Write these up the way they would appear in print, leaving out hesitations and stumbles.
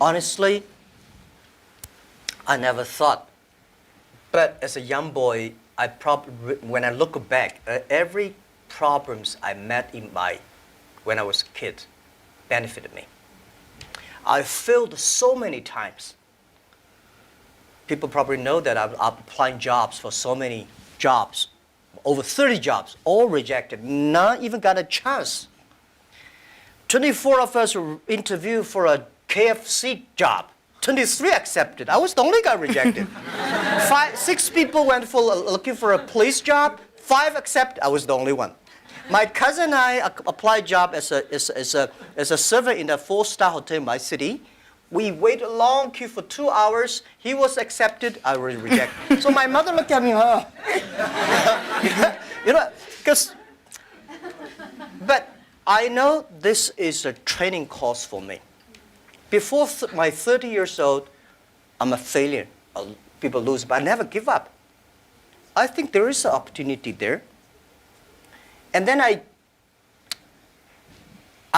Honestly, I never thought. But as a young boy, when I look back, every problems I met when I was a kid benefited me. I failed so many times. People probably know that I'm applying jobs for so many jobs, over 30 jobs, all rejected, not even got a chance. 24 of us were interviewed for a KFC job. 23 accepted. I was the only guy rejected. 6 people went for looking for a police job. 5 accepted. I was the only one. My cousin and I applied job as a server in a 4-star hotel in my city. We waited a long queue for 2 hours. He was accepted. I was rejected. So my mother looked at me, but I know this is a training course for me. Before my 30 years old, I'm a failure. People lose, but I never give up. I think there is an opportunity there. And then I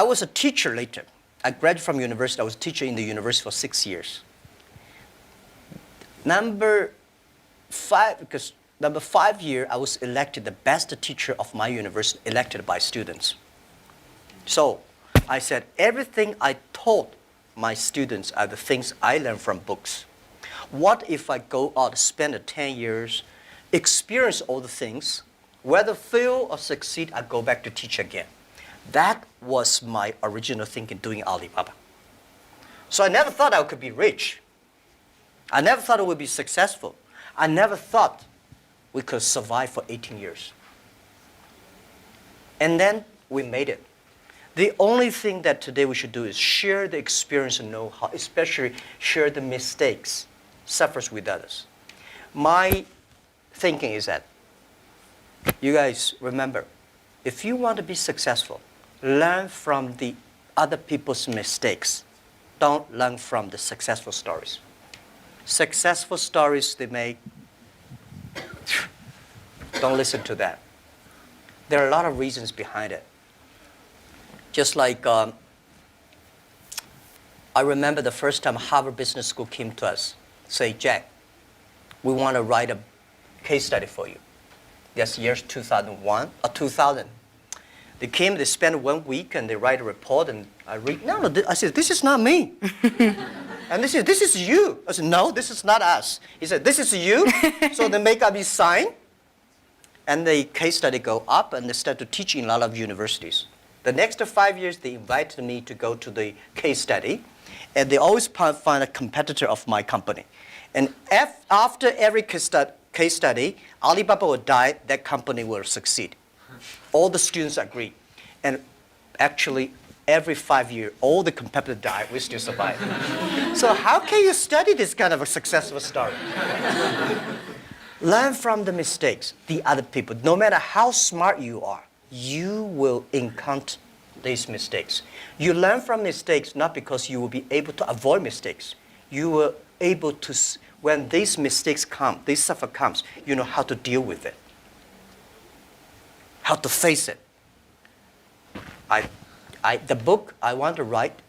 was a teacher later. I graduated from university. I was a teacher in the university for 6 years. Number 5 year, I was elected the best teacher of my university, elected by students. So I said, everything I taught my students are the things I learned from books. What if I go out, spend 10 years, experience all the things, whether fail or succeed, I go back to teach again. That was my original thinking doing Alibaba. So I never thought I could be rich. I never thought I would be successful. I never thought we could survive for 18 years. And then we made it. The only thing that today we should do is share the experience and know-how, especially share the mistakes, suffers with others. My thinking is that, you guys remember, if you want to be successful, learn from the other people's mistakes. Don't learn from the successful stories. Successful stories they make, don't listen to that. There are a lot of reasons behind it. Just like I remember the first time Harvard Business School came to us, say, Jack, we want to write a case study for you. That's years 2001 or 2000. They came, they spent 1 week and they write a report and I read, I said, this is not me. And they said, this is you. I said, no, this is not us. He said, this is you. So they make up his sign and the case study go up and they start to teach in a lot of universities. The next 5 years, they invited me to go to the case study, and they always find a competitor of my company. And after every case study, Alibaba will die, that company will succeed. All the students agree. And actually, every 5 years, all the competitors die, we still survive. So how can you study this kind of a successful story? Learn from the mistakes, the other people. No matter how smart you are, you will encounter these mistakes. You learn from mistakes not because you will be able to avoid mistakes. You will able to, when these mistakes come, this suffer comes, you know how to deal with it, how to face it. The book I want to write,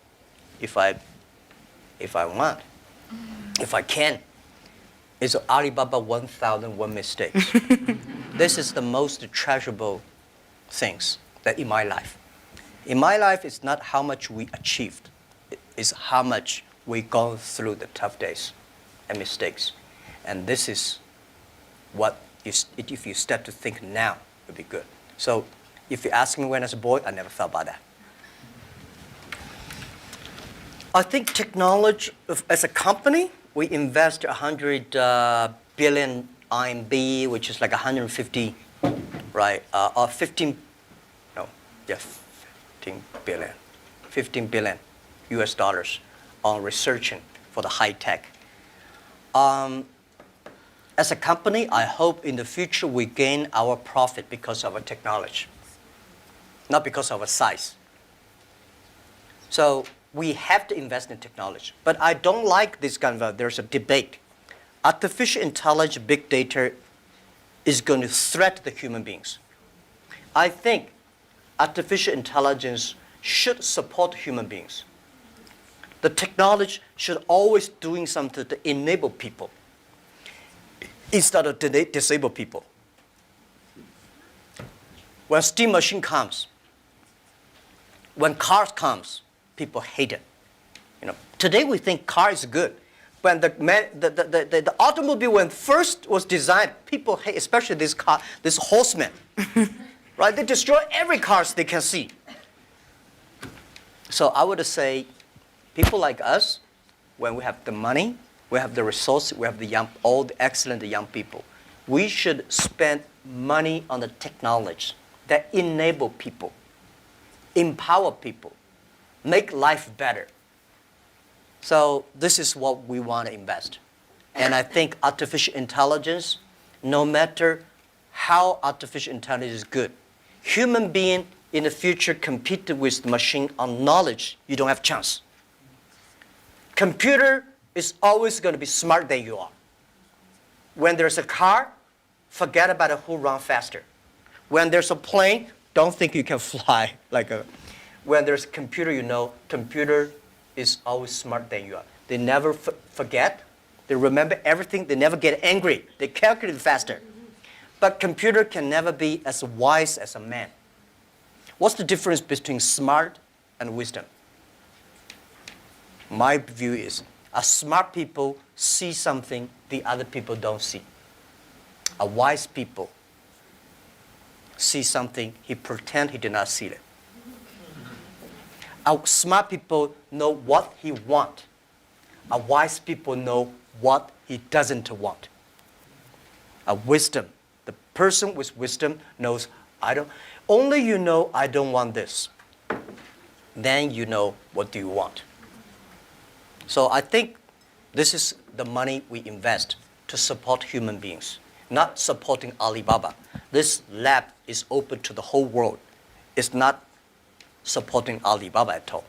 if I can, is Alibaba 1001 Mistakes. This is the most treasurable things that in my life. In my life, it's not how much we achieved. It's how much we gone through the tough days and mistakes. And this is what, if you start to think now, it would be good. So if you ask me when I was a boy, I never thought about that. I think technology, as a company, we invest 100 billion RMB, which is like 150, right? Or 15 billion US dollars on researching for the high tech. As a company, I hope in the future we gain our profit because of our technology, not because of our size. So we have to invest in technology. But I don't like this kind of, there's a debate. Artificial intelligence, big data is going to threaten the human beings. I think artificial intelligence should support human beings. The technology should always doing something to enable people instead of disable people. When steam machine comes, when cars comes, people hate it. Today we think car is good. When the automobile when first was designed, people hate, especially this horseman, right? They destroy every cars they can see. So I would say, people like us, when we have the money, we have the resources, we have all the excellent young people, we should spend money on the technology that enable people, empower people, make life better. So this is what we want to invest. And I think artificial intelligence, no matter how artificial intelligence is good, human being in the future compete with the machine on knowledge, you don't have chance. Computer is always going to be smarter than you are. When there's a car, forget about who runs faster. When there's a plane, don't think you can fly when there's a computer, computer is always smarter than you are. They never forget. They remember everything. They never get angry. They calculate faster. But computer can never be as wise as a man. What's the difference between smart and wisdom? My view is, a smart people see something the other people don't see. A wise people see something, he pretend he did not see it. A smart people know what he want. A wise people know what he doesn't want. A wisdom, the person with wisdom knows, only you know I don't want this. Then you know what do you want. So I think this is the money we invest to support human beings, not supporting Alibaba. This lab is open to the whole world. It's not supporting Alibaba at all.